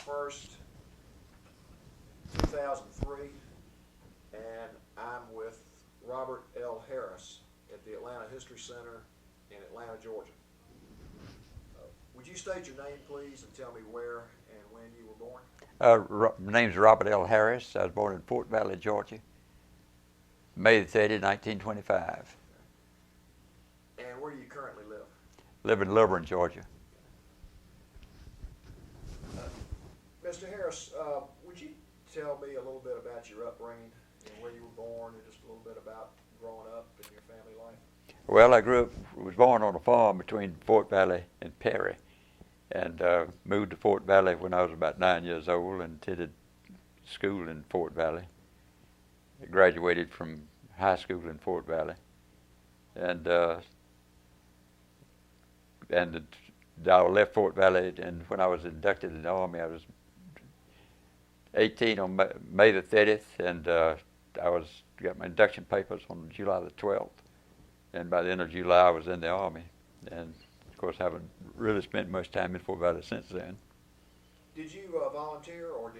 1st, 2003, and I'm with Robert L. Harris at the Atlanta History Center in Atlanta, Georgia. Would you state your name, please, and tell me where and when you were born? My name's Robert L. Harris. I was born in Fort Valley, Georgia, May 30, 1925. And where do you currently live? Live in Lilburn, Georgia. Mr. Harris, would you tell me a little bit about your upbringing and where you were born, and just a little bit about growing up and your family life? Well, was born on a farm between Fort Valley and Perry, and moved to Fort Valley when I was about 9 years old and attended school in Fort Valley. I graduated from high school in Fort Valley, and I left Fort Valley, and when I was inducted in the Army, I was 18 on May the 30th, and I got my induction papers on July the 12th. And by the end of July, I was in the Army, and of course, haven't really spent much time in Fort Valley since then. Did you volunteer, or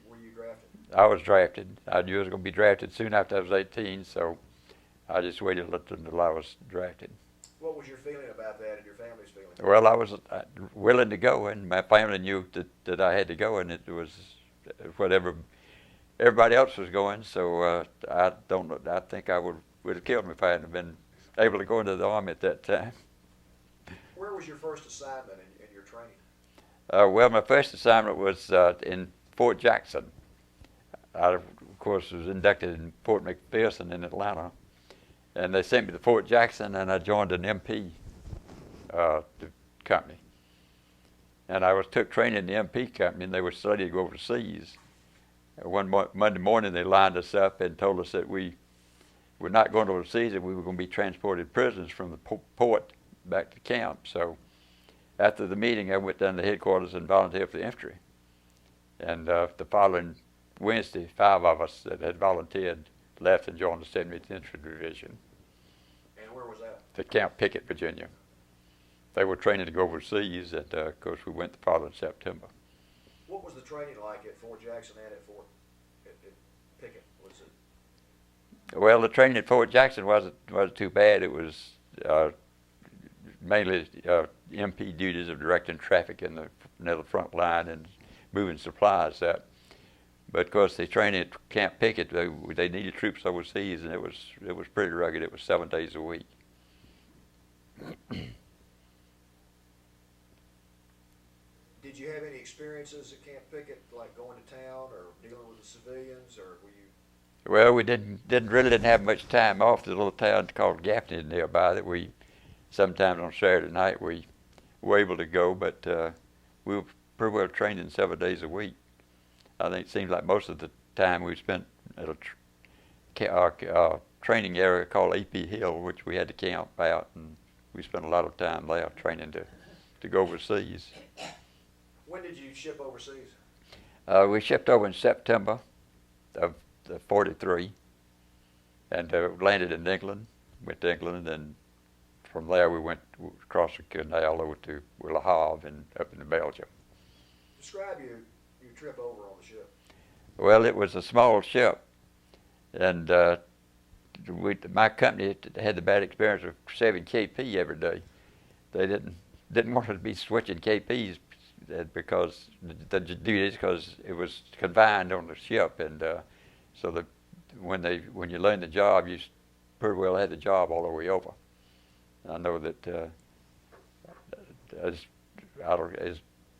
were you drafted? I was drafted. I knew I was going to be drafted soon after I was 18, so I just waited until I was drafted. What was your feeling about that, and your family's feeling? Well, I was willing to go, and my family knew that I had to go, and it was whatever everybody else was going. So I don't know. I think I would have killed me if I hadn't been able to go into the Army at that time. Where was your first assignment in your training? Well, my first assignment was in Fort Jackson. I, of course, was inducted in Fort McPherson in Atlanta, and they sent me to Fort Jackson, and I joined an MP company. And I took training in the MP company, and they were studying to go overseas. One Monday morning, they lined us up and told us that we were not going overseas, and we were going to be transported prisoners from the port back to camp. So after the meeting, I went down to headquarters and volunteered for the infantry. And the following Wednesday, 5 of us that had volunteered left and joined the 70th Infantry Division. And where was that? To Camp Pickett, Virginia. They were training to go overseas, and of course we went the following September. What was the training like at Fort Jackson and at Pickett? Was it? Well, the training at Fort Jackson wasn't too bad. It was mainly MP duties of directing traffic in the front line and moving supplies up. But of course, the training at Camp Pickett, they needed troops overseas, and it was pretty rugged. It was 7 days a week. Did you have any experiences at Camp Pickett, like going to town or dealing with the civilians, or were you? Well, we didn't have much time off. There's a little town called Gaffney nearby that we sometimes on Saturday night we were able to go, but we were pretty well trained in 7 days a week. I think it seems like most of the time we spent at a training area called AP Hill, which we had to camp out, and we spent a lot of time there training to go overseas. When did you ship overseas? We shipped over in September of '43, and landed in England. Went to England, and from there we went across the canal over to Le Havre and up into Belgium. Describe your trip over on the ship. Well, it was a small ship, and my company had the bad experience of saving KP every day. They didn't want us to be switching KPs because it was confined on the ship, and so that when you learn the job, you pretty well had the job all the way over. I know that it's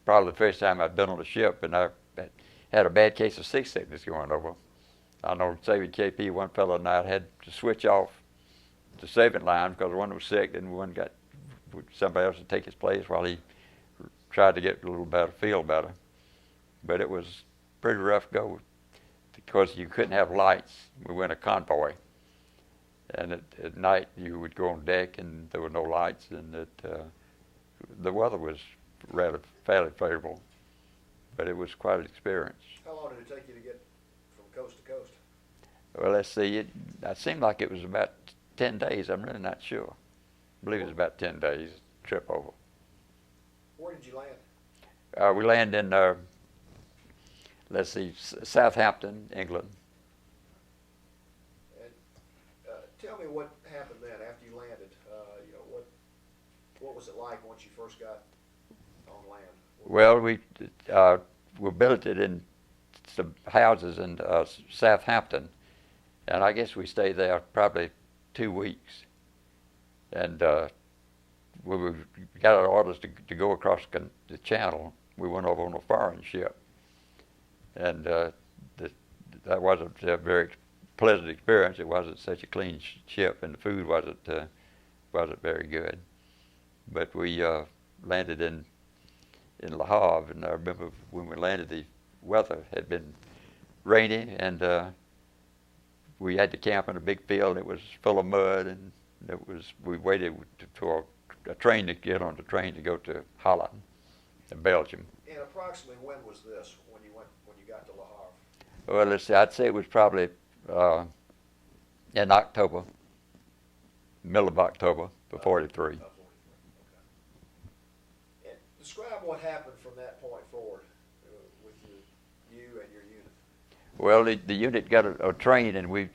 probably the first time I've been on a ship, and I had a bad case of seasickness going over. I know saving KP, one fellow and I had to switch off the saving line because one was sick, and one got somebody else to take his place while he tried to get a little better, feel better. But it was pretty rough go because you couldn't have lights. We went a convoy, and at night you would go on deck and there were no lights, and the weather was fairly favorable, but it was quite an experience. How long did it take you to get from coast to coast? Well, let's see. It seemed like it was about 10 days. I'm really not sure. I believe it was about 10 days trip over. Where did you land? We landed in let's see, Southampton, England. And tell me what happened then after you landed. You know, what was it like once you first got on land? Well, we built it in some houses in Southampton, and I guess we stayed there probably 2 weeks. And when we got our orders to go across the channel, we went over on a foreign ship, and that wasn't a very pleasant experience. It wasn't such a clean ship, and the food wasn't very good. But we landed in Le Havre, and I remember when we landed, the weather had been rainy, and we had to camp in a big field. It was full of mud, and we waited for a train to get on the train to go to Holland, and Belgium. And approximately when was this? When you got to Le Havre? Well, let's see. I'd say it was probably in October, middle of October, of '43. Okay. And describe what happened from that point forward with you and your unit. Well, the unit got a train, and we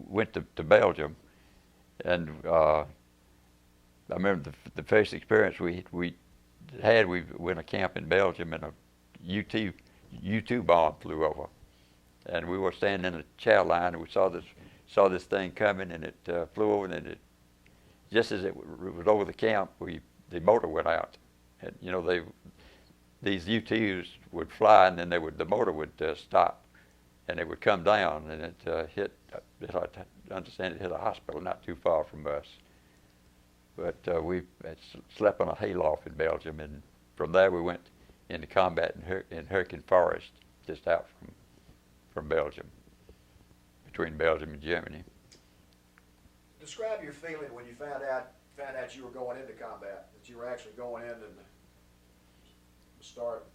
went to Belgium, and I remember the first experience we had. We went to camp in Belgium, and a U-2 bomb flew over, and we were standing in a chow line, and we saw this thing coming, and it flew over, and it just as it was over the camp, the motor went out, and you know these U-2s would fly, and then the motor would stop, and it would come down, and it hit. I understand it hit a hospital not too far from us. But we had slept on a hayloft in Belgium, and from there we went into combat in Caen Forest, just out from Belgium, between Belgium and Germany. Describe your feeling when you found out you were going into combat, that you were actually going in and start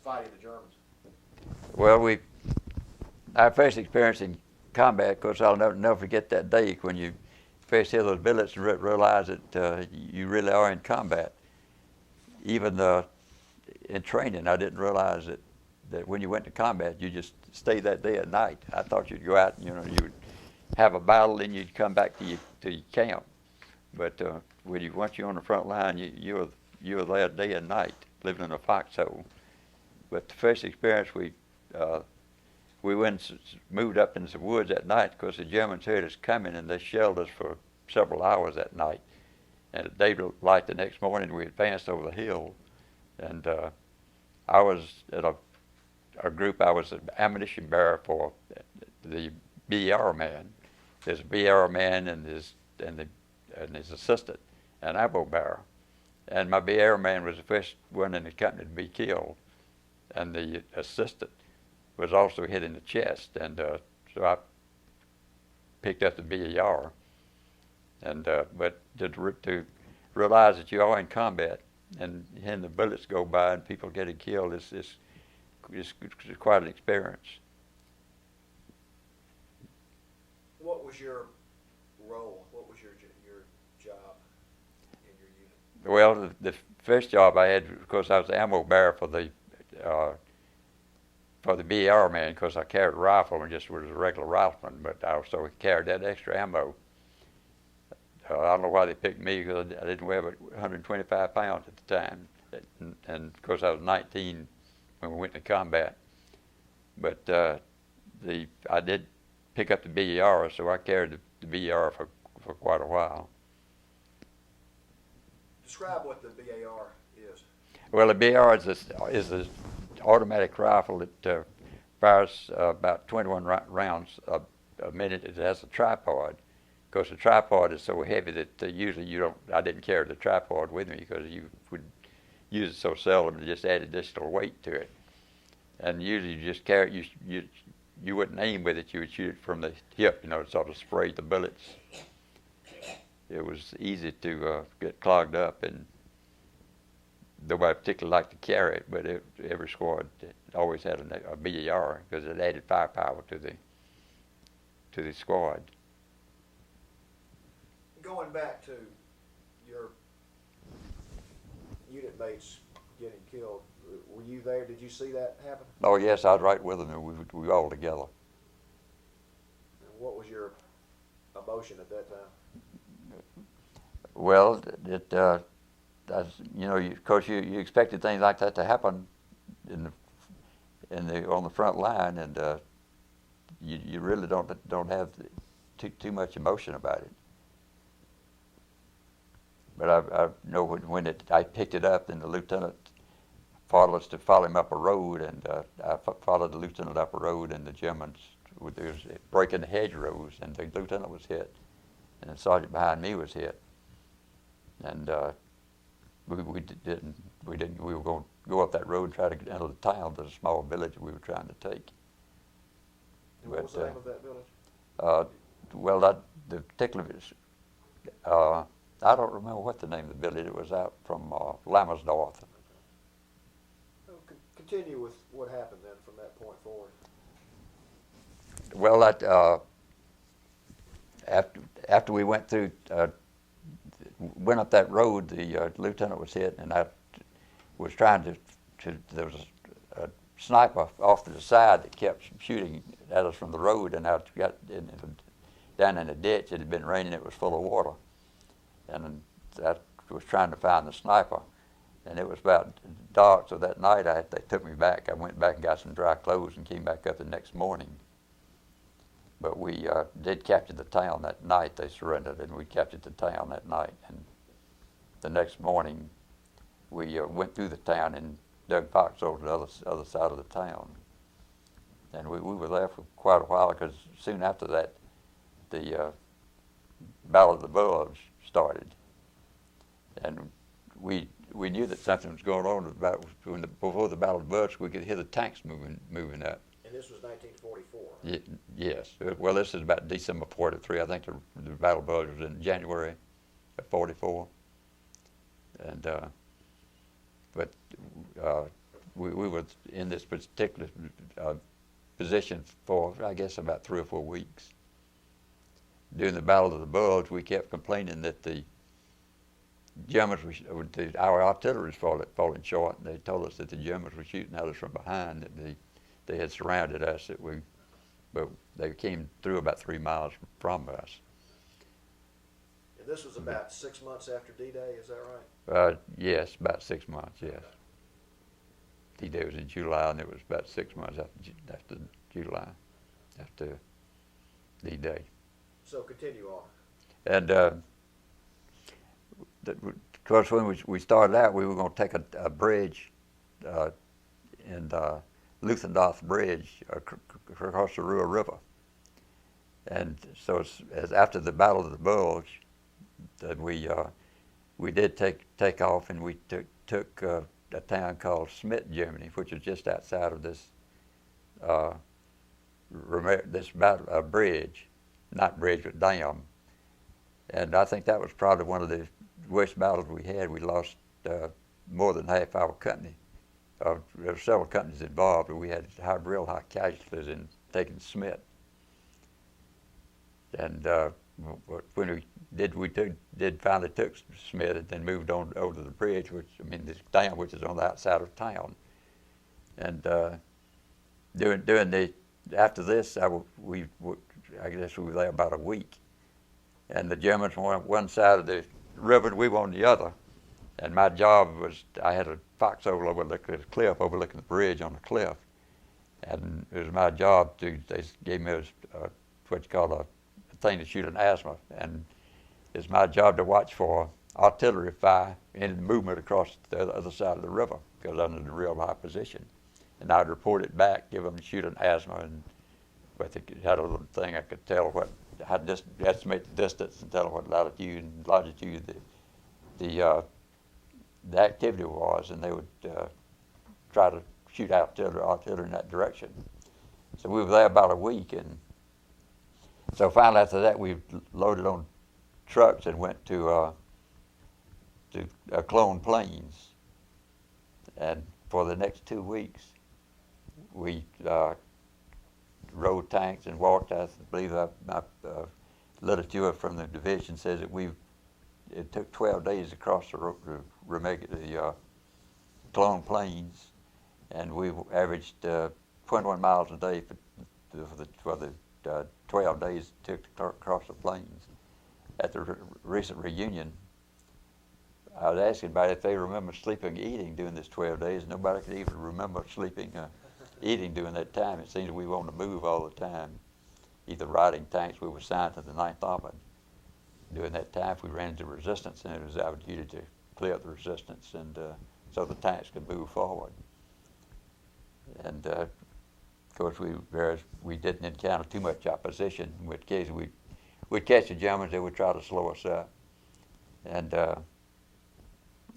fighting the Germans. Well, our first experience in combat, of course, I'll never forget that day when you first hear those billets and realize that you really are in combat. Even in training, I didn't realize that when you went to combat, you just stay that day at night. I thought you'd go out and you would have a battle, then you'd come back to your camp. But once you're on the front line, you're there day and night, living in a foxhole. But the first experience, we moved up into the woods at night because the Germans heard us coming, and they shelled us for several hours that night. And at daylight the next morning, we advanced over the hill, and I was at a group. I was an ammunition bearer for the BER man. There's a BER man and his assistant, an ammo bearer. And my BER man was the first one in the company to be killed, and the assistant was also hit in the chest, and so I picked up the BER. And but to realize that you are in combat, and the bullets go by and people getting killed is quite an experience. What was your role? What was your job in your unit? Well, the first job I had, of course, I was the ammo bearer for the BER man, because I carried a rifle and just was a regular rifleman, but I also carried that extra ammo. I don't know why they picked me, because I didn't weigh but 125 pounds at the time, and of course I was 19 when we went to combat. But I did pick up the BER, so I carried the BER for quite a while. Describe what the BAR is. Well, the BER is an automatic rifle that fires about 21 rounds a minute. It has a tripod. Of course, the tripod is so heavy that usually I didn't carry the tripod with me, because you would use it so seldom to just add additional weight to it. And usually you just carry you wouldn't aim with it. You would shoot it from the hip, sort of spray the bullets. It was easy to get clogged up, and nobody particularly liked to carry it, but every squad always had a BER, because it added firepower to the squad. Going back to your unit mates getting killed, were you there? Did you see that happen? Oh yes, I was right with them, and we were all together. And what was your emotion at that time? Well, that's, you know, of course you expected things like that to happen on the front line, and you really don't have too much emotion about it. But I know when I picked it up, and the lieutenant followed us to follow him up a road, and I followed the lieutenant up a road, and the Germans was breaking the hedgerows, and the lieutenant was hit, and the sergeant behind me was hit, and we were going to go up that road and try to get into the town. There's a small village we were trying to take. And what was the name of that village? Well, the particular, I don't remember what the name of the village. It was out from Rolands Roth. Continue with what happened then from that point forward. Well, after we went through, went up that road, the lieutenant was hit, and I was trying to there was a sniper off to the side that kept shooting at us from the road, and I got down in a ditch. It had been raining, it was full of water, and I was trying to find the sniper, and it was about dark, so that night they took me back. I went back and got some dry clothes and came back up the next morning. But we did capture the town that night. They surrendered, and we captured the town that night. And the next morning, we went through the town and dug foxholes on the other side of the town. And we were there for quite a while, because soon after that, the Battle of the Bulge started. And we knew that something was going on before the Battle of the Bulge. We could hear the tanks moving up. And this was 1944. Yes. Well, this is about December 43. I think the Battle of the Bulge was in January of 44. And but we were in this particular position for, I guess, about 3 or 4 weeks. During the Battle of the Bulge, we kept complaining that the Germans our artillery was falling short, and they told us that the Germans were shooting at us from behind, that they had surrounded us, but they came through about 3 miles from us. And this was about 6 months after D-Day, is that right? Yes, about 6 months, yes. D-Day was in July, and it was about 6 months after July, after D-Day. So continue on. And of course, when we started out, we were going to take a bridge in Locket Ridge Bridge across the Rhine River. And so as after the Battle of the Bulge, that we did take off, and we took a town called Schmidt, Germany, which was just outside of this bridge, not bridge, but dam. And I think that was probably one of the worst battles we had. We lost more than half our company. There were several companies involved, but we had real high casualties in taking Schmidt. And when we did finally took Schmidt, and then moved on over to the bridge, this dam, which is on the outside of town. And after this, I guess we were there about a week, and the Germans were on one side of the river, and we were on the other. And my job was, I had a foxhole overlooking the cliff, overlooking the bridge on the cliff, and it was my job they gave me what you call a thing to shoot an asthma, and it's my job to watch for artillery fire and movement across the other side of the river, because I'm in a real high position. And I'd report it back, give them to shoot an asthma, but it had a little thing I could tell I'd just estimate the distance and tell what latitude and longitude the activity was, and they would try to shoot artillery in that direction. So we were there about a week, and so finally after that we loaded on trucks and went to Caen Plains. And for the next 2 weeks we rode tanks and walked. I believe my literature from the division says that it took 12 days across the Caen Plains, and we averaged 21 miles a day for the 12 days it took to cross the plains. At the recent reunion, I was asking about if they remember sleeping, eating during this 12 days. Nobody could even remember sleeping, eating during that time. It seems we wanted to move all the time, either riding tanks. We were assigned to the 9th Armored. During that time, if we ran into resistance, and it was our duty to clear the resistance, and so the tanks could move forward. And of course, whereas we didn't encounter too much opposition, in which case we'd catch the Germans, they would try to slow us up. And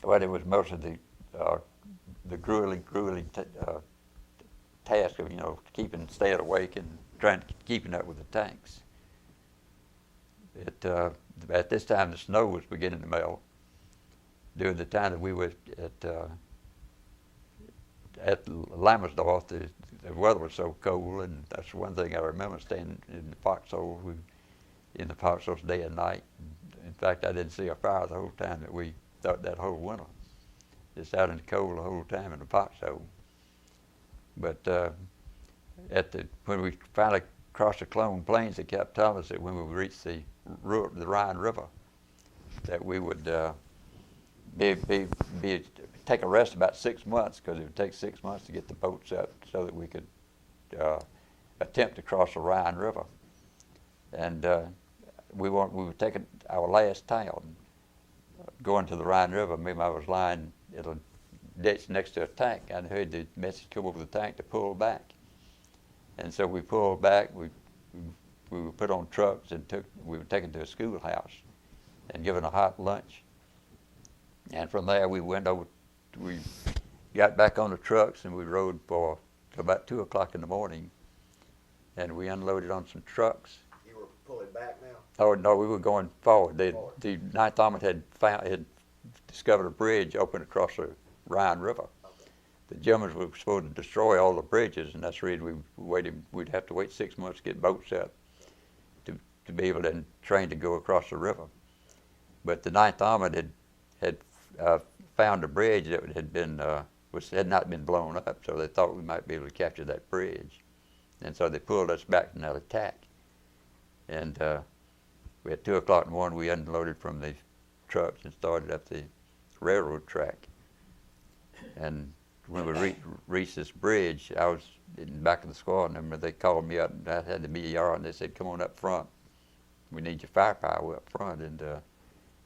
well, it was most of the grueling task of staying awake and keeping up with the tanks. At this time, the snow was beginning to melt. During the time that we were at Rolands Roth, the weather was so cold, and that's one thing I remember, staying in the foxholes. In the foxholes day and night. In fact, I didn't see a fire the whole time that whole winter. Just out in the cold the whole time in the foxhole. But when we finally crossed the Caen Plains, they kept telling us that when we reached the Rhine River, that we would take a rest about 6 months, because it would take 6 months to get the boats up so that we could attempt to cross the Rhine River. And we were taking our last town, going to the Rhine River. Maybe I was lying in a ditch next to a tank. I heard the message come over the tank to pull back. And so we pulled back. We were put on trucks and we were taken to a schoolhouse and given a hot lunch. And from there we got back on the trucks and we rode for about 2 o'clock in the morning, and we unloaded on some trucks. You were pulling back now? Oh no, we were going forward. The 9th Armored had discovered a bridge open across the Rhine River. Okay. The Germans were supposed to destroy all the bridges, and that's the reason we'd have to wait 6 months to get boats up to be able to train to go across the river. But the 9th Armored had found a bridge that had not been blown up, so they thought we might be able to capture that bridge. And so they pulled us back from that attack. And at 2 o'clock in the morning, we unloaded from the trucks and started up the railroad track. And when we reached this bridge, I was in the back of the squad, and they called me up, and I had the BER, and they said, "Come on up front. We need your firepower up front." And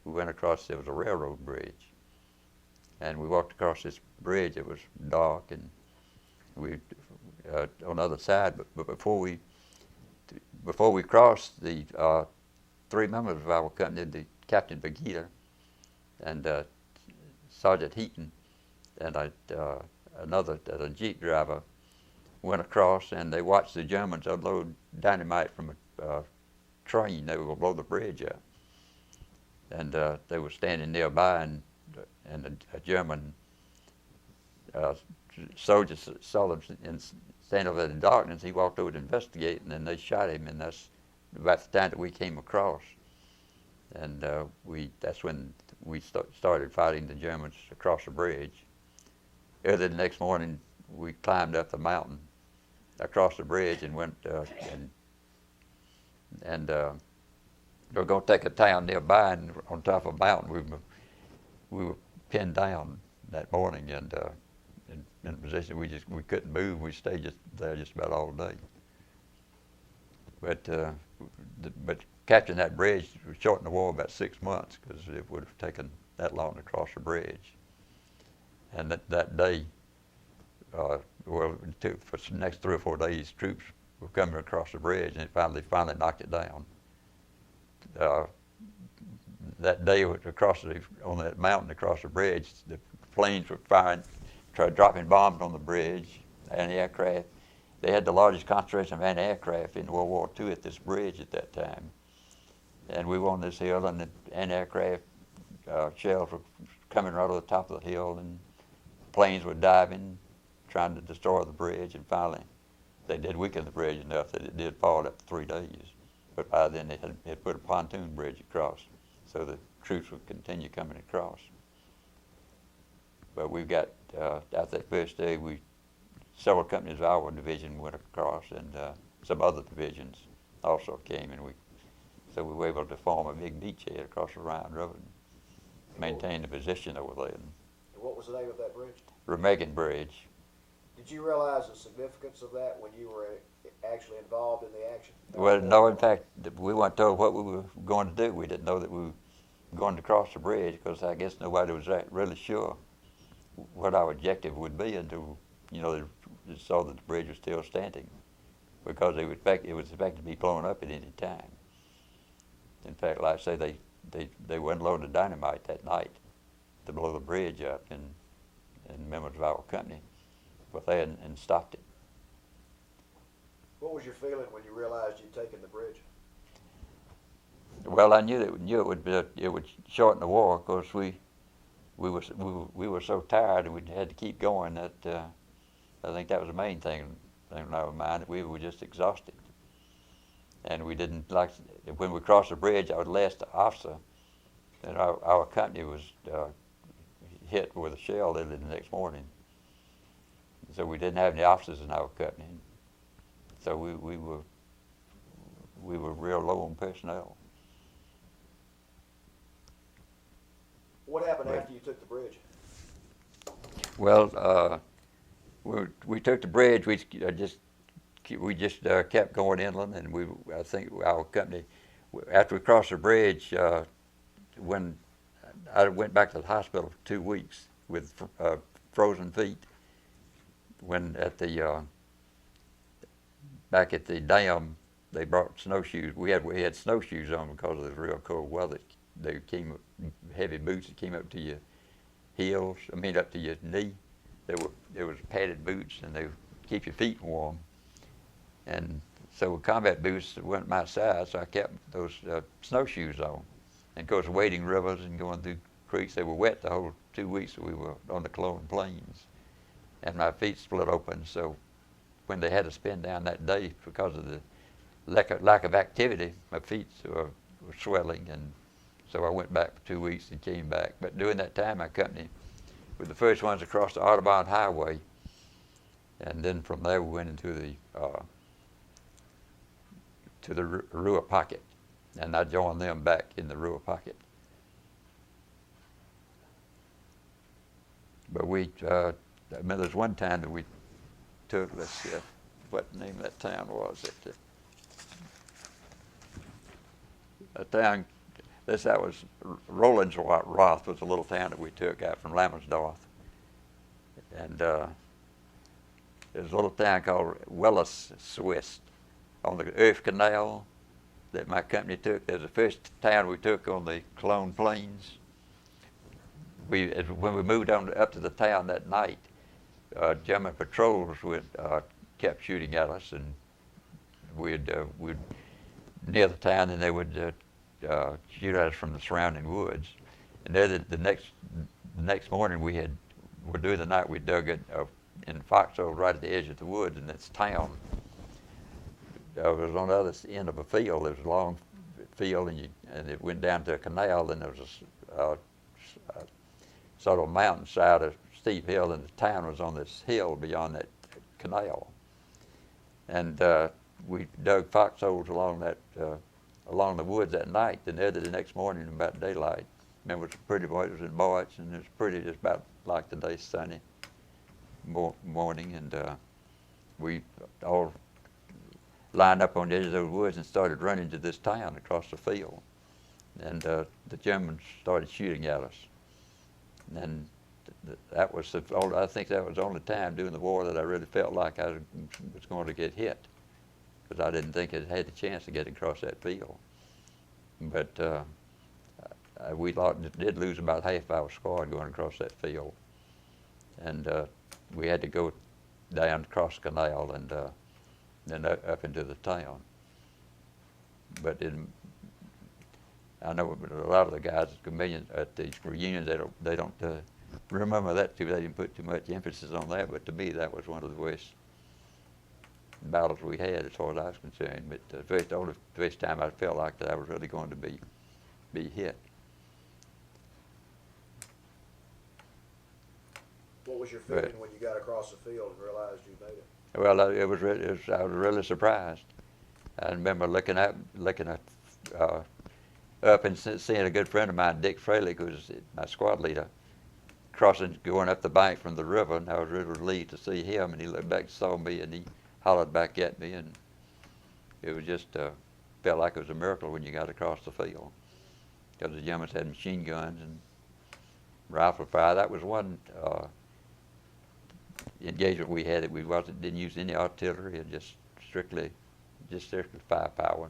we went across. There was a railroad bridge, and we walked across this bridge. It was dark, and we on the other side. But before we crossed, the 3 members of our company, the Captain Begita and Sergeant Heaton and a Jeep driver, went across, and they watched the Germans unload dynamite from a train. They were going to blow the bridge up. And they were standing nearby, and a German soldier saw them stand over in the darkness. He walked over to investigate, and then they shot him, and that's about the time that we came across. And that's when we started fighting the Germans across the bridge. Early the next morning, we climbed up the mountain across the bridge and went and we were going to take a town nearby, and on top of a mountain. We were pinned down that morning, and in a position we couldn't move. We stayed there just about all day. But capturing that bridge shortened the war about 6 months, because it would have taken that long to cross the bridge. And that day, well, it took for the next 3 or 4 days, troops were coming across the bridge, and finally knocked it down. That day on that mountain across the bridge, the planes were dropping bombs on the bridge, anti-aircraft. They had the largest concentration of anti-aircraft in World War II at this bridge at that time. And we were on this hill, and the anti-aircraft shells were coming right over the top of the hill, and planes were diving, trying to destroy the bridge, and finally they did weaken the bridge enough that it did fall after 3 days. But by then they had put a pontoon bridge across, so the troops would continue coming across. But we got, after that first day, we several companies of our division went across, and some other divisions also came, and so we were able to form a big beachhead across the Rhine River and maintain the position over there. And what was the name of that bridge? Rhine Bridge. Did you realize the significance of that when you were actually involved in the action? Well, no, in fact, we weren't told what we were going to do. We didn't know that we were going to cross the bridge, because I guess nobody was really sure what our objective would be until, they saw that the bridge was still standing, because it was expected to be blown up at any time. In fact, like I say, they went loaded dynamite that night to blow the bridge up, and members of our company were there and stopped it. What was your feeling when you realized you'd taken the bridge? Well, I knew it would shorten the war, because we were so tired and we had to keep going that I think that was the main thing in our mind, that we were just exhausted. And we didn't when we crossed the bridge, our last officer, and our company was hit with a shell the next morning. So we didn't have any officers in our company. So we were real low on personnel. What happened after you took the bridge? Well, we took the bridge. We just kept going inland, and I think our company, after we crossed the bridge, when I went back to the hospital for 2 weeks with frozen feet. When back at the dam, they brought snowshoes. We had snowshoes on because of the real cold weather. They came heavy boots that came up to your heels. Up to your knee. There was padded boots, and they keep your feet warm. And so with combat boots that weren't my size, so I kept those snowshoes on. And of course, wading rivers and going through creeks, they were wet the whole 2 weeks that we were on the Caen plains. And my feet split open, so when they had to spin down that day because of the lack of activity, my feet were swelling, and so I went back for 2 weeks and came back. But during that time, my company were the first ones across the Audubon Highway, and then from there we went into the Ruhr Pocket, and I joined them back in the Ruhr Pocket. But there's one time that we took, let's see what the name of that town was. That was Rolands Roth was a little town that we took out from Lammersdorf. And there's a little town called Willis, Swiss, on the Earth Canal that my company took. There's the first town we took on the Caen plains. When we moved up to the town that night, German patrols kept shooting at us, and we'd near the town, and they would shoot at us from the surrounding woods. And then the next morning during the night we dug in foxholes right at the edge of the woods, and this town it was on the other end of a field. There was a long field, and it went down to a canal, and there was a sort of mountainside, a steep hill, and the town was on this hill beyond that canal. And we dug foxholes along the woods that night, and there the next morning about daylight. Remember, it was pretty boy. It was in March, and it was pretty, just about like today's sunny morning, and we all lined up on the edge of those woods and started running to this town across the field. And the Germans started shooting at us. And that was I think that was the only time during the war that I really felt like I was going to get hit, because I didn't think it had a chance to get across that field. But we did lose about half our squad going across that field, and we had to go down across the canal and then up into the town. But I know a lot of the guys at these reunions, they don't remember that too. They didn't put too much emphasis on that. But to me, that was one of the worst battles we had, as far as I was concerned. But the only first time I felt like that I was really going to be hit. What was your feeling when you got across the field and realized you made it? Well, I was really surprised. I remember looking up and seeing a good friend of mine, Dick Fraley, who was my squad leader, going up the bank from the river, and I was really relieved to see him. And he looked back and saw me, and he hollered back at me, and it was just felt like it was a miracle when you got across the field, because the Germans had machine guns and rifle fire. That was one engagement we had that we didn't use any artillery, and just strictly firepower.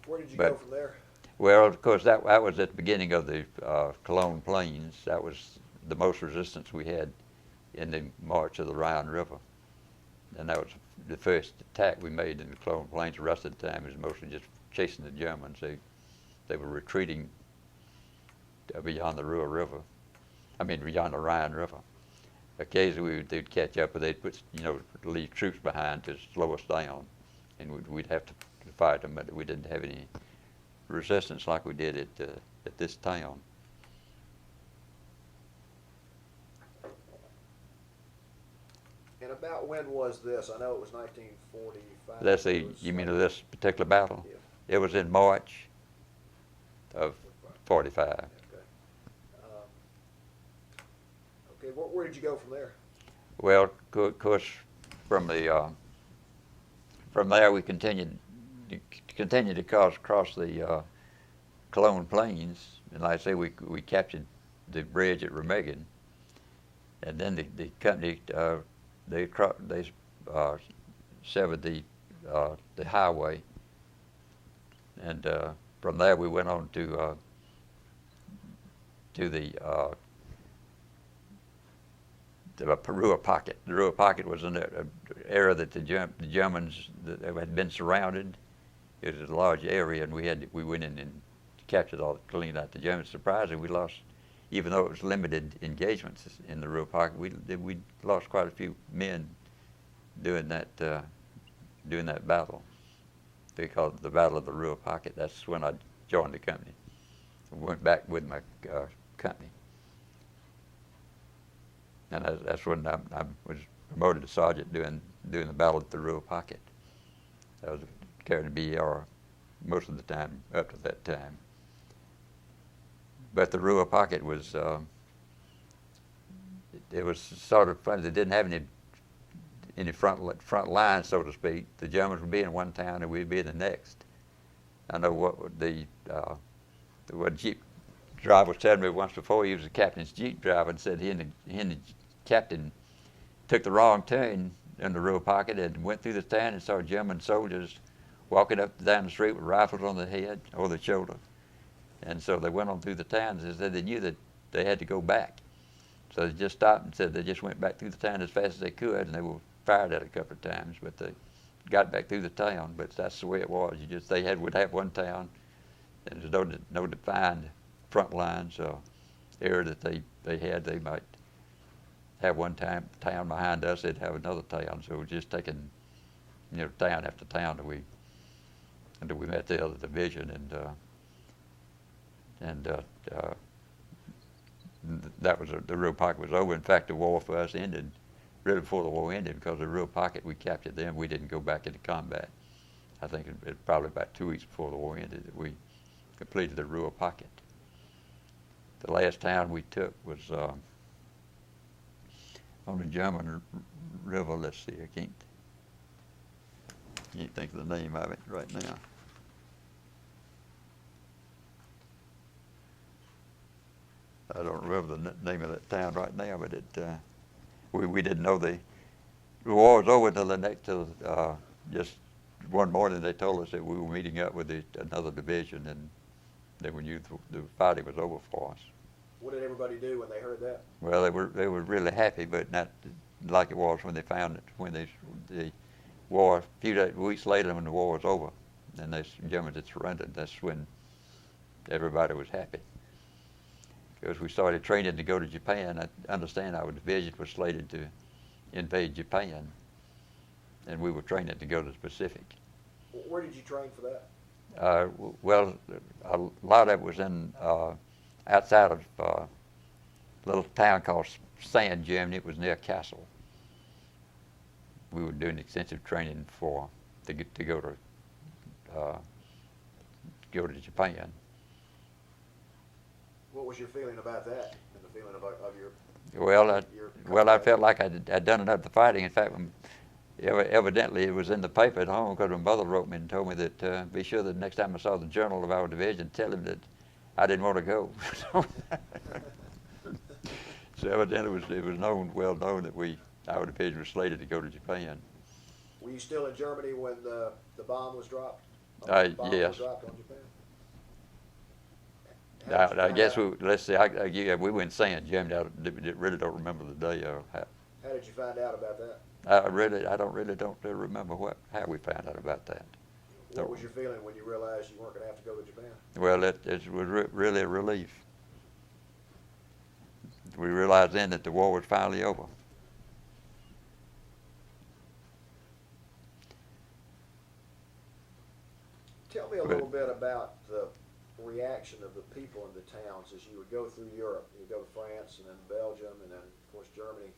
Where did you go from there? Well, of course, that was at the beginning of the Cologne Plains. That was the most resistance we had in the march of the Rhine River. And that was the first attack we made in the Cologne Plains. The rest of the time was mostly just chasing the Germans. They were retreating beyond the beyond the Rhine River. Occasionally they'd catch up, but they'd leave troops behind to slow us down, and we'd have to fight them, but we didn't have any resistance like we did at this town. And about when was this? I know it was 1945. You mean of this particular battle? Yeah. It was in March of 45. Okay. Okay. Where did you go from there? Well, of course, from there we continued to cross the Cologne Plains, and like I say, we captured the bridge at Remagen, and then the company they severed the highway, and from there we went on to the Ruhr Pocket. The Ruhr Pocket was an area that the Germans had been surrounded. It was a large area, and we went in and captured cleaned out the Germans. Surprisingly, we lost, even though it was limited engagements in the Ruhr Pocket, we lost quite a few men during that battle. They called it the Battle of the Ruhr Pocket. That's when I joined the company. I went back with my company. And that's when I was promoted to sergeant during the battle at the Ruhr Pocket. I was carrying a BR most of the time up to that time. But the Ruhr Pocket was it was sort of funny. They didn't have any front lines, so to speak. The Germans would be in one town and we'd be in the next. I know what the Jeep driver was telling me once before. He was the captain's Jeep driver, and said he and the captain took the wrong turn in the Ruhr Pocket and went through the town and saw German soldiers walking up down the street with rifles on their head or their shoulder. And so they went on through the town, and said they knew that they had to go back. So they just stopped and said they just went back through the town as fast as they could, and they were fired at a couple of times, but they got back through the town. But that's the way it was. Would have one town, and there's no defined front lines or area that they had. They might have one town behind us, they'd have another town. So we're just taking, town after town until we met the other division, and that was the Ruhr Pocket was over. In fact, the war for us ended really before the war ended, because the Ruhr Pocket, we captured them. We didn't go back into combat. I think it was probably about 2 weeks before the war ended that we completed the Ruhr Pocket. The last town we took was on the German River. Let's see, I can't think of the name of it right now. I don't remember the name of that town right now, but we didn't know the war was over until just one morning they told us that we were meeting up with another division, and then we knew the fighting was over for us. What did everybody do when they heard that? Well, they were really happy, but not like it was when they found it, when the war, a few weeks later when the war was over and the Germans had surrendered. That's when everybody was happy. Because we started training to go to Japan. I understand our division was slated to invade Japan, and we were training to go to the Pacific. Where did you train for that? Well, a lot of it was in outside of a little town called Sand, Germany. It was near Kassel. We were doing extensive training to go to Japan. What was your feeling about that, and the feeling of your Well, I felt like I'd done enough of the fighting. In fact, evidently it was in the paper at home because my mother wrote me and told me that be sure that next time I saw the journal of our division, tell him that I didn't want to go. So evidently it was well known that our division was slated to go to Japan. Were you still in Germany when the bomb was dropped? Yes. Was dropped on Japan? I guess let's see. We went Sand, Germany. I really don't remember the day or how. How did you find out about that? I don't remember how we found out about that. What was your feeling when you realized you weren't going to have to go to Japan? Well, it was really a relief. We realized then that the war was finally over. Tell me a little bit about the reaction of the people in the towns as you would go through Europe. You go to France and then Belgium and then, of course, Germany.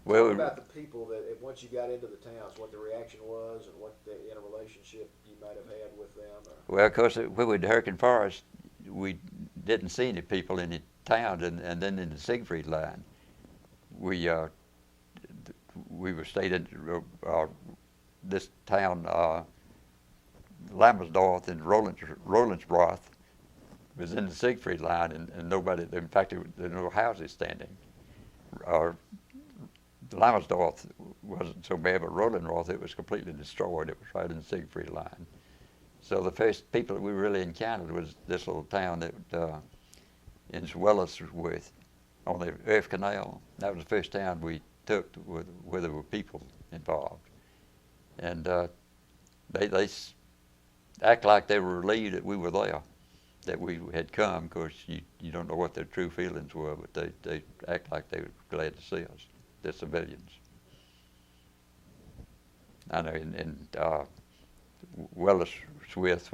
Talk about the people that once you got into the towns, what the reaction was and what the interrelationship you might have had with them. Well, of course, when we were Caen France, we didn't see any people in the town, and then in the Siegfried line, we were stayed in this town, Roth and Rolands Roth was in the Siegfried line, and nobody. In fact, there were no houses standing. Roth wasn't so bad, but Rolands Roth, it was completely destroyed. It was right in the Siegfried line. So the first people that we really encountered was this little town that in Wellersworth on the Earth Canal. That was the first town we took where there were people involved. And they act like they were relieved that we were there, that we had come. Of course, you don't know what their true feelings were, but they act like they were glad to see us, the civilians. I know in Wellersworth,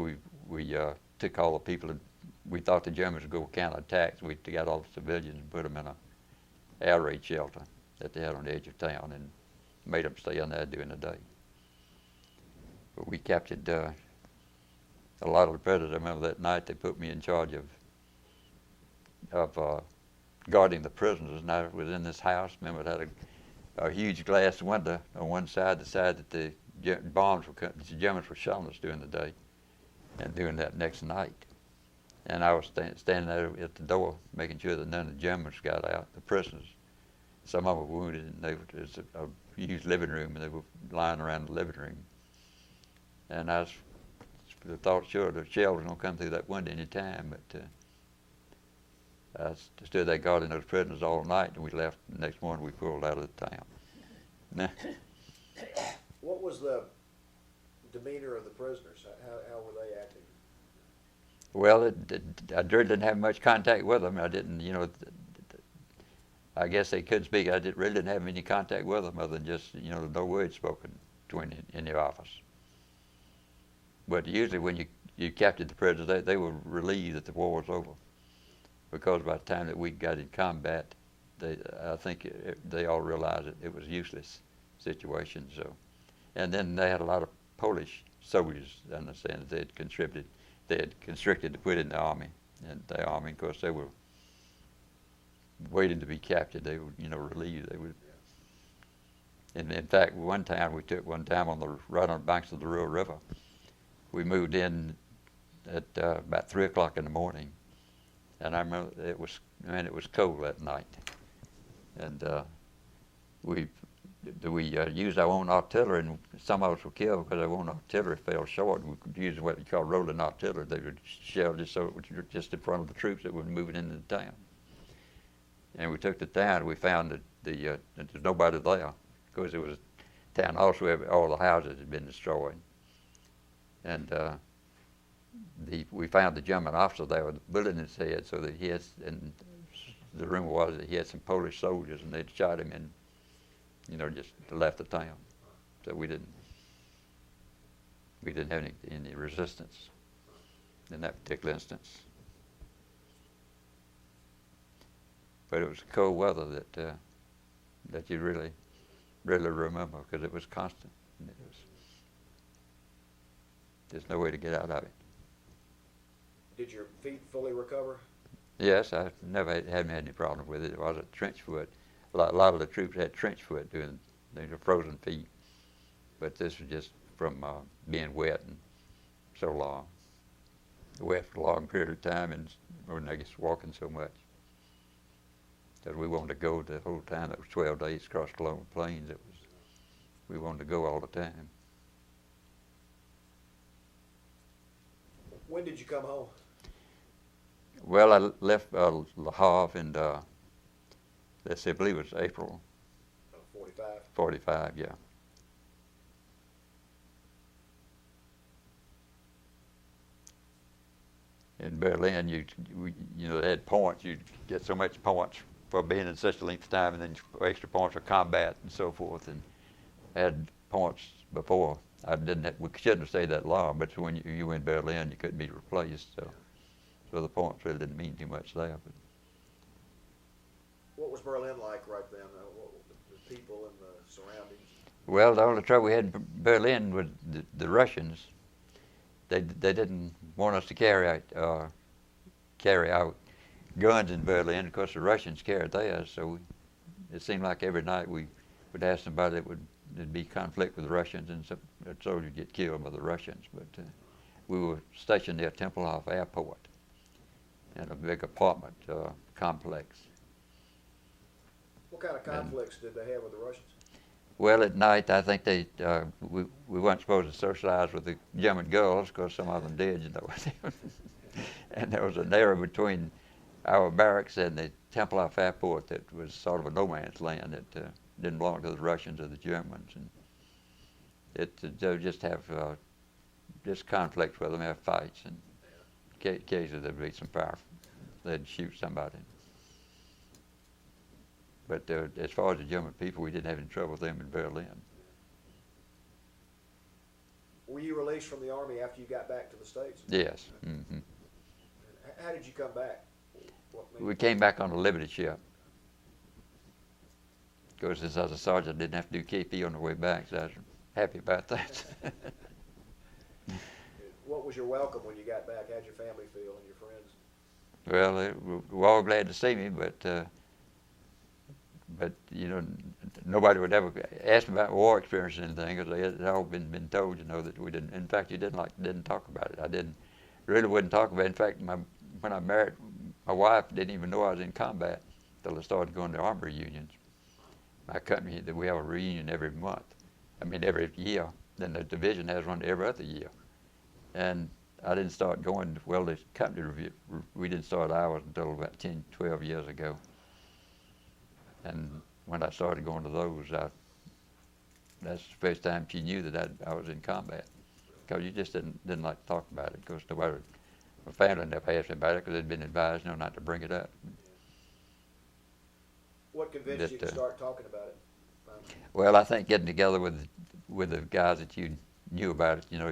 we took all the people, and we thought the Germans would go counterattack, so we got all the civilians and put them in a air raid shelter that they had on the edge of town and made them stay in there during the day. But we captured a lot of the prisoners. I remember that night they put me in charge of guarding the prisoners, and I was in this house. Remember, it had a huge glass window on one side, the side that the Germans were shelling us during the day, and doing that next night. And I was standing there at the door, making sure that none of the Germans got out, the prisoners. Some of them were wounded, and there was a huge living room, and they were lying around the living room. And I thought, sure, the shell was going to come through that window any time, but I stood there guarding those prisoners all night, and we left. The next morning, we pulled out of the town. What was the demeanor of the prisoners? How were they acting? Well, I really didn't have much contact with them. I didn't, I guess they could speak. I really didn't have any contact with them other than just, no words spoken between any of us. But usually when you captured the prisoners, they were relieved that the war was over, because by the time that we got in combat, I think they all realized that it was a useless situation. So, and then they had a lot of Polish soldiers, I understand, that they had conscripted to put in the army, and the army, of course, they were waiting to be captured. They were, relieved. They would. And in fact, one time right on the banks of the Rhine River. We moved in at about 3 o'clock in the morning, and I remember it was cold that night, and we used our own artillery, and some of us were killed because our own artillery fell short. We could use what you call rolling artillery. They would shell just so it was just in front of the troops that were moving into the town. And we took the town. We found that there's nobody there, because it was a town also where all the houses had been destroyed. And we found the German officer there with a bullet in his head, so that and the rumor was that he had some Polish soldiers, and they'd shot him and, just left the town. So we didn't have any resistance in that particular instance. but it was the cold weather that you really remember, because it was constant. There's no way to get out of it. Did your feet fully recover? Yes, I never hadn't had any problem with it. It was a trench foot. A lot of the troops had trench foot doing the frozen feet, but this was just from being wet and so long, wet for a long period of time, and I guess walking so much. Because we wanted to go the whole time. That was 12 days across the long plains. We wanted to go all the time. When did you come home? Well, I left Le Havre in, let's see, I believe it was April. 45. 45, yeah. In Berlin, you know, they had points. You'd get so much points for being in such a length of time, and then extra points for combat and so forth. And I had points before. We shouldn't have stayed that long, but when you were in Berlin, you couldn't be replaced. So the points really didn't mean too much there. But what was Berlin like right then? The people and the surroundings? Well, the only trouble we had in Berlin was the Russians. They didn't want us to carry out guns in Berlin. Of course, the Russians carried theirs, so it seemed like every night we would ask somebody that there'd be conflict with the Russians, and a soldier get killed by the Russians. But we were stationed near Tempelhof Airport in a big apartment complex. What kind of conflicts did they have with the Russians? Well, at night, I think we weren't supposed to socialize with the German girls, because some of them did, you know. And there was an area between our barracks and the Tempelhof Airport that was sort of a no man's land that didn't belong to the Russians or the Germans. And they would just have just conflicts with them, have fights, and occasionally there'd be some fire. They'd shoot somebody. But as far as the German people, we didn't have any trouble with them in Berlin. Were you released from the Army after you got back to the States? Yes. Mm-hmm. How did you come back? We came back on a limited ship. Of course, since I was a sergeant, I didn't have to do KP on the way back, so I was happy about that. What was your welcome when you got back? How'd your family feel and your friends? Well, they were all glad to see me, but you know, nobody would ever ask me about war experience or anything, because they had all been told, you know, that we didn't. In fact, you didn't talk about it. I wouldn't talk about it. In fact, when I married, my wife didn't even know I was in combat till I started going to army reunions. My company, we have a reunion every month. I mean, every year. Then the division has one every other year. And I didn't start going, well, the company review, we didn't start ours until about 10, 12 years ago. And when I started going to those, that's the first time she knew that I was in combat. Because you just didn't like to talk about it, because my family never asked me about it, because they'd been advised, you know, not to bring it up. What convinced you to start talking about it? Well, I think getting together with the guys that you knew about it, you know,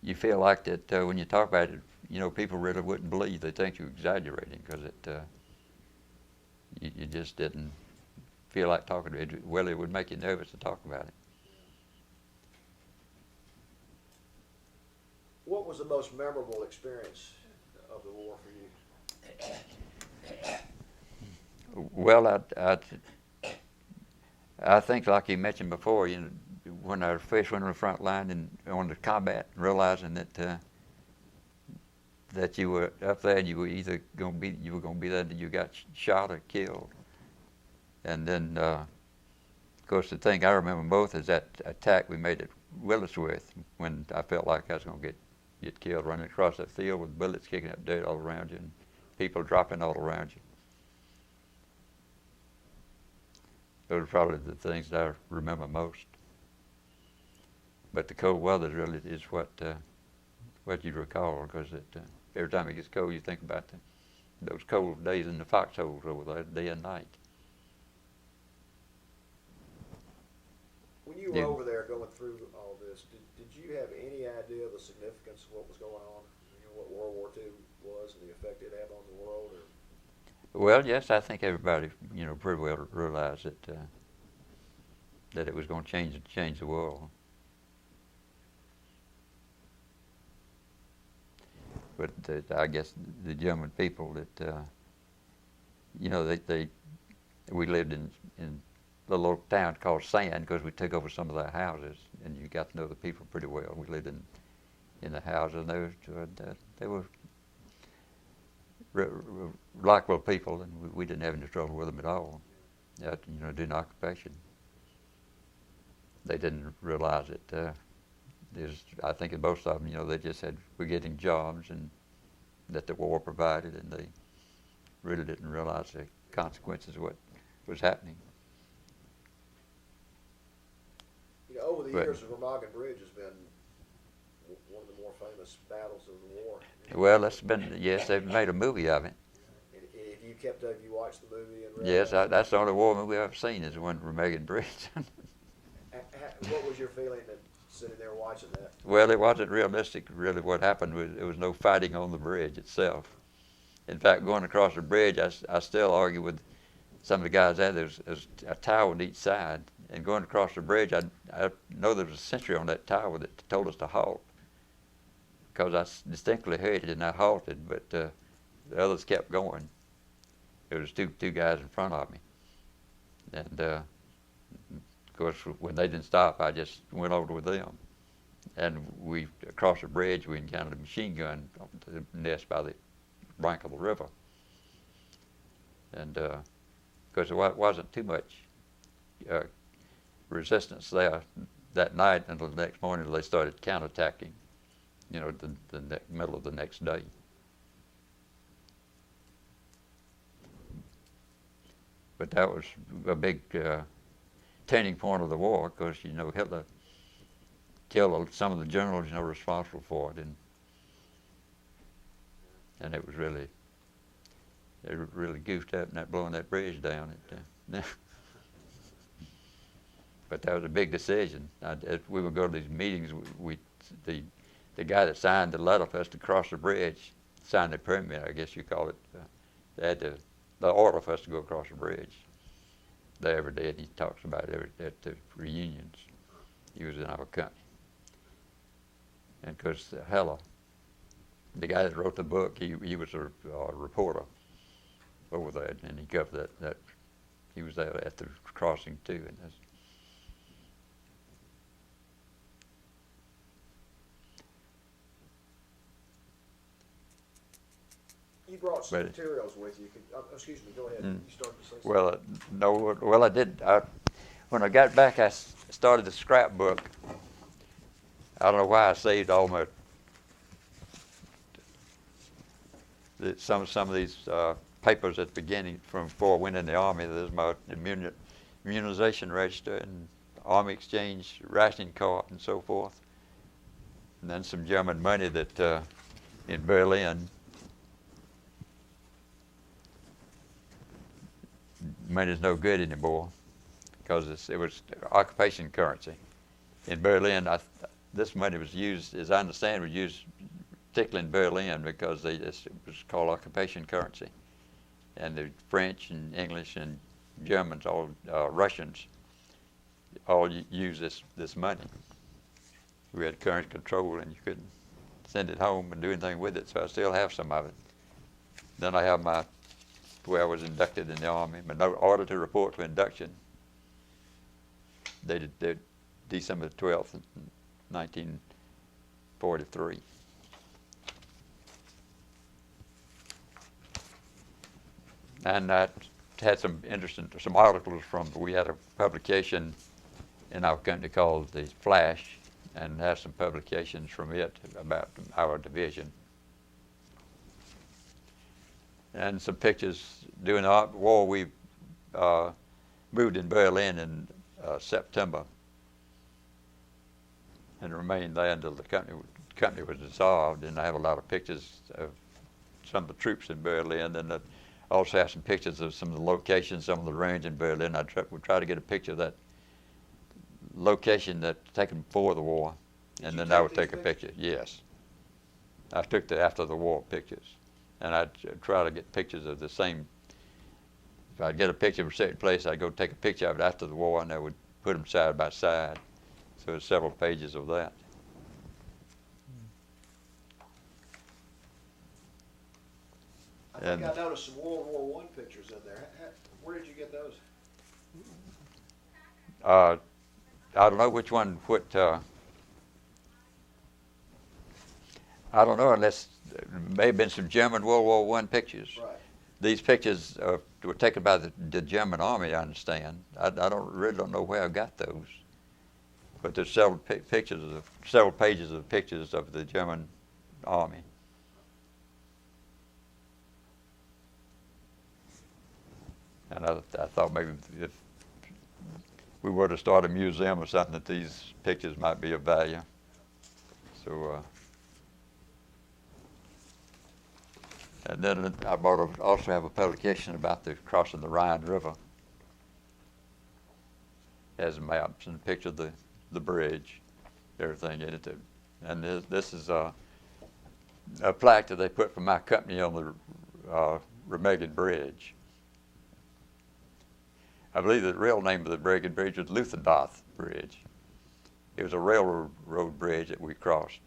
you feel like that when you talk about it, you know, people really wouldn't believe. They think you're exaggerating, because you just didn't feel like talking to it. Well, it would make you nervous to talk about it. What was the most memorable experience of the war for you? Well, I think, like you mentioned before, you know, when I first went on the front line and on the combat, realizing that you were up there and you were either going to be there and you got shot or killed. And then, of course, the thing I remember most is that attack we made at Willisworth, when I felt like I was going to get killed, running across that field with bullets kicking up dirt all around you and people dropping all around you. Those are probably the things that I remember most. But the cold weather really is what you recall, because every time it gets cold, you think about those cold days in the foxholes over there, day and night. When you were over there going through all this, did you have any idea of the significance of what was going on? You know, what World War II was and the effect it had on the world? Or? Well, yes, I think everybody, pretty well realized that it was going to change the world. But I guess the German people that, we lived in a little old town called Caen because we took over some of their houses, and you got to know the people pretty well. We lived in the houses, and they were likable people, and we didn't have any trouble with them at all. Doing occupation. They didn't realize it. I think in most of them, they just were getting jobs and that the war provided, and they really didn't realize the consequences of what was happening. Over the years, the Rhine Bridge has been one of the more famous battles of the war. Well, yes, they've made a movie of it. And if you watched the movie and read Yes, about it? that's the only war movie I've seen is the one from Rhine Bridge. What was your feeling sitting there watching that? Well, it wasn't realistic. Really, what happened was there was no fighting on the bridge itself. In fact, going across the bridge, I still argue with some of the guys there. There's a tower on each side, and going across the bridge, I know there was a sentry on that tower that told us to halt, because I distinctly heard it and I halted, but the others kept going. There was two guys in front of me, and of course when they didn't stop, I just went over with them. And across the bridge, we encountered a machine gun on the nest by the bank of the river. And because there wasn't too much resistance there that night until the next morning, they started counterattacking, the middle of the next day. But that was a big turning point of the war, because, Hitler killed some of the generals, responsible for it, and it was really, they really goofed up in blowing that bridge down. But that was a big decision. We would go to these meetings. The guy that signed the letter for us to cross the bridge signed the permit, I guess you call it. They had the order for us to go across the bridge. They ever did. He talks about it at the reunions. He was in our company. And because Heller, the guy that wrote the book, he was a reporter over there, and he covered that. He was there at the crossing too. And you brought some materials with you. Excuse me, go ahead. You started to say something. Well, no. Well, I did. When I got back, I started the scrapbook. I don't know why I saved all some of these papers at the beginning from before I went in the Army. There's my immunization register and Army exchange ration card and so forth. And then some German money that in Berlin. Money's no good anymore because it was occupation currency. In Berlin, this money was used, as I understand, was used particularly in Berlin because it was called occupation currency. And the French and English and Germans, all Russians, all use this money. We had currency control, and you couldn't send it home and do anything with it, so I still have some of it. Then I have where I was inducted in the Army, my order to report for induction, dated December 12th, 1943. And I had some articles we had a publication in our company called the Flash, and had some publications from it about our division. And some pictures during the war. We moved in Berlin in September and remained there until the company was dissolved. And I have a lot of pictures of some of the troops in Berlin, and I also have some pictures of some of the locations, some of the range in Berlin. Would try to get a picture of that location that's taken before the war, and then I would take a picture. Yes, I took the after the war pictures. And I'd try to get pictures of the same if I'd get a picture of a certain place, I'd go take a picture of it after the war, and I would put them side by side. So there's several pages of that. I think I noticed some World War I pictures in there. Where did you get those? I don't know which one, I don't know, unless there may have been some German World War I pictures. Right. These pictures were taken by the German Army, I understand. I really don't know where I got those. But there's several several pages of pictures of the German Army. And I thought maybe if we were to start a museum or something, that these pictures might be of value. So, and then I also have a publication about the crossing the Rhine River. It has maps and a picture of the bridge, everything in it. And this is a plaque that they put for my company on the Rhine Bridge. I believe the real name of the Rhine Bridge was Locket Bridge. It was a railroad bridge that we crossed.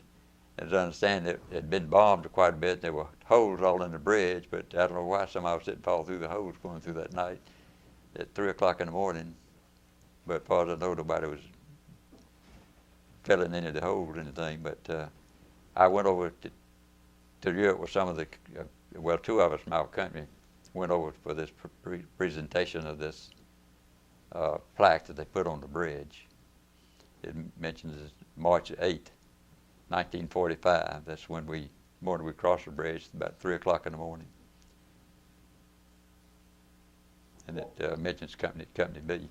As I understand it, had been bombed quite a bit. There were holes all in the bridge, but I don't know why some of us didn't fall through the holes going through that night at 3 o'clock in the morning. But as far as I know, nobody was fell in any of the holes or anything. But I went over to Europe with some of the, well, 2 of us from our company went over for this presentation of this plaque that they put on the bridge. It mentions March 8, 1945. That's when we crossed the bridge, about 3 o'clock in the morning. And it mentions Company B.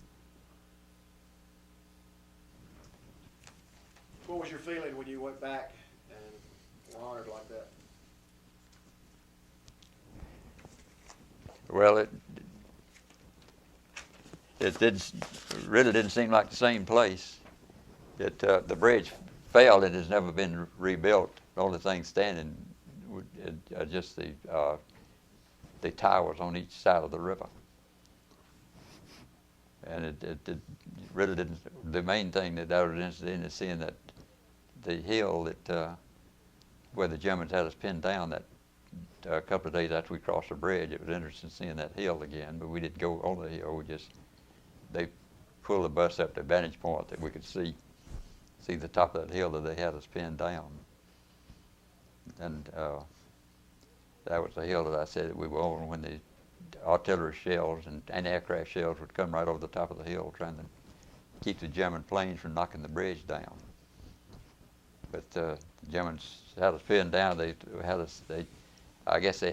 What was your feeling when you went back and were honored like that? Well, it really didn't seem like the same place. The bridge failed and has never been rebuilt. The only thing standing are just the towers on each side of the river. And it really didn't. The main thing that I was interested in is seeing that the hill that where the Germans had us pinned down that a couple of days after we crossed the bridge. It was interesting seeing that hill again, but we didn't go on the hill. They pulled the bus up to a vantage point that we could see the top of that hill that they had us pinned down. And that was the hill that I said that we were on when the artillery shells and anti-aircraft shells would come right over the top of the hill trying to keep the German planes from knocking the bridge down. But the Germans had us pinned down. I guess they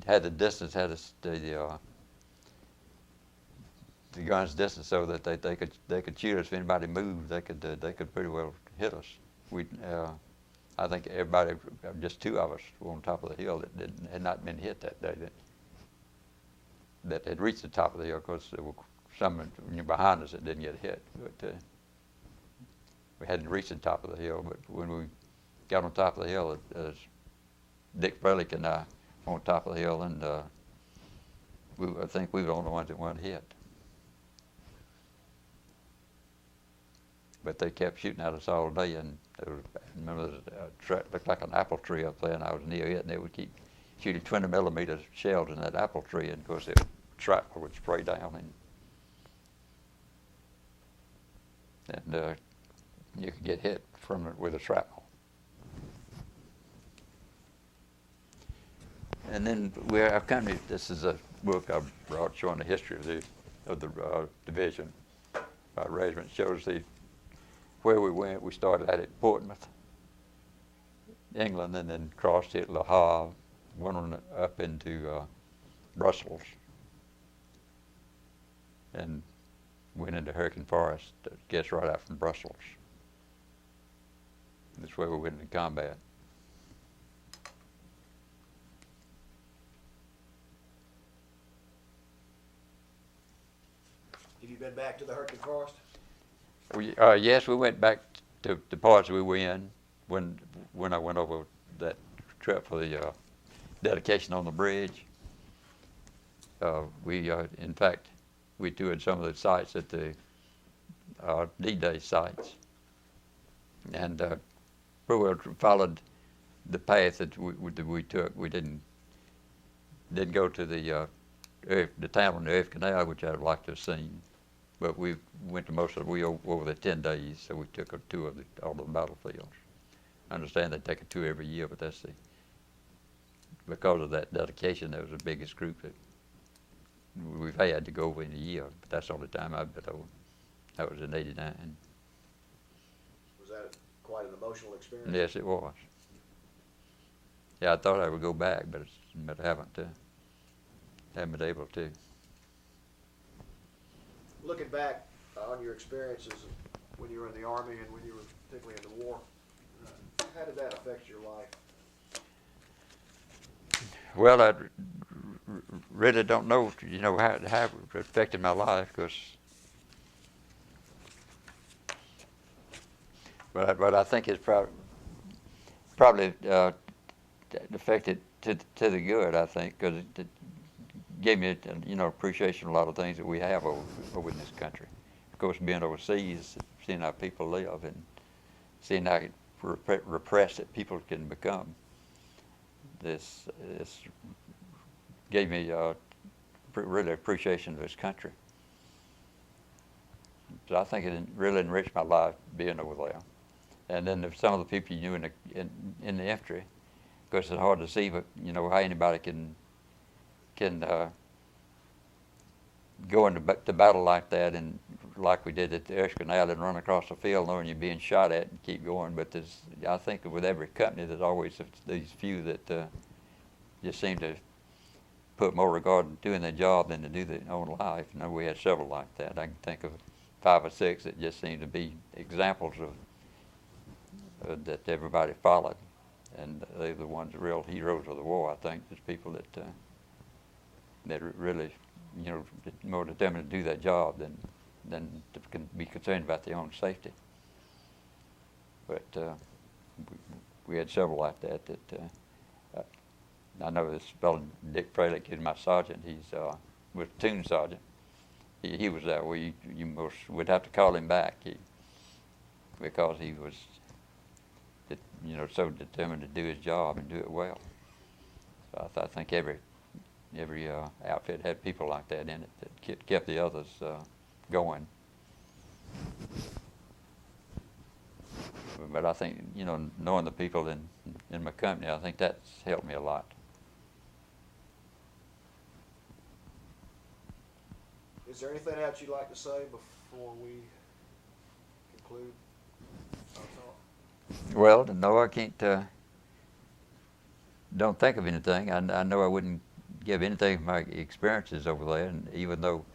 had the distance, had us the guns distance so that they could shoot us if anybody moved. They could pretty well hit us. I think everybody, just 2 of us, were on top of the hill that had not been hit that day. That had reached the top of the hill. Of course, there were some behind us that didn't get hit, but we hadn't reached the top of the hill. But when we got on top of the hill, Dick Frelick and I on top of the hill, and I think we were the only ones that weren't hit. But they kept shooting at us all day, and I remember there looked like an apple tree up there, and I was near it, and they would keep shooting 20mm shells in that apple tree, and of course the shrapnel would spray down, and you could get hit from it with a shrapnel. And then our company, this is a book I brought showing the history of the division. Regiment shows where we went. We started out at Portsmouth, England, and then crossed at Le Havre, went on up into Brussels, and went into Hurricane Forest, just right out from Brussels. That's where we went into combat. Have you been back to the Hurricane Forest? Yes, we went back to the parts we were in when I went over that trip for the dedication on the bridge. In fact, we toured some of the sites at the DDay sites, and pretty well followed the path that we took. We didn't go to the town on the Earth Canal, which I'd like to have seen, but we went to most of it. We over the 10 days, so we took a tour of all the battlefields. I understand they take a tour every year, but because of that dedication, that was the biggest group that we've had to go over in a year. But that's the only time I've been over. That was in '89. Was that quite an emotional experience? Yes, it was. Yeah, I thought I would go back, but I haven't been able to. Looking back on your experiences when you were in the Army and when you were particularly in the war, how did that affect your life? Well, I really don't know, how it affected my life, but I think it's probably affected to the good. I think because it gave me appreciation of a lot of things that we have over in this country. Of course, being overseas, seeing how people live and seeing how repressed that people can become. This gave me really appreciation of this country. So I think it really enriched my life being over there. And then some of the people you knew in the infantry, of course it's hard to see, but how anybody can go into battle like that, and like we did at the Earth Canal, and run across the field knowing you're being shot at and keep going. But I think with every company, there's always these few that just seem to put more regard in doing their job than to do their own life. We had several like that. I can think of 5 or 6 that just seem to be examples of that everybody followed, and they're the ones, the real heroes of the war. I think there's people that really, more determined to do their job than to be concerned about their own safety. But we had several like that. I know this fellow Dick Fralick is my sergeant. He's was platoon sergeant. He was that way. You would have to call him back because he was so determined to do his job and do it well. So I think every outfit had people like that in it that kept the others going. But I think knowing the people in my company, I think that's helped me a lot. Is there anything else you'd like to say before we conclude our talk? Well, no, I can't. Don't think of anything. I know I wouldn't give anything of my experiences over there, and even though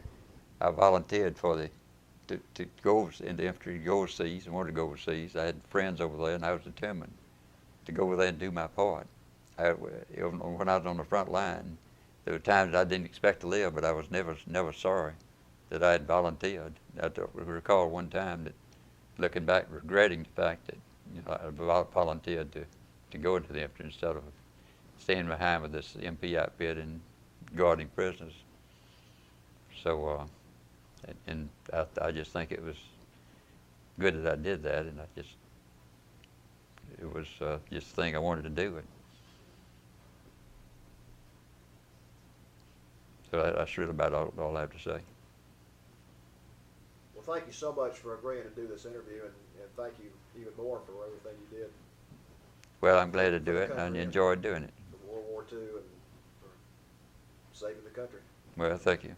I volunteered to go in the infantry, to go overseas, and wanted to go overseas, I had friends over there, and I was determined to go over there and do my part. When I was on the front line, there were times I didn't expect to live, but I was never sorry that I had volunteered. I recall one time that, looking back, regretting the fact that I volunteered to go into the infantry instead of staying behind with this MP outfit and guarding prisoners. So, and I just think it was good that I did that, and it was just the thing I wanted to do. So that's really about all I have to say. Well, thank you so much for agreeing to do this interview, and thank you even more for everything you did. Well, I'm glad to do it, and I enjoyed doing it. For World War II and for saving the country. Well, thank you.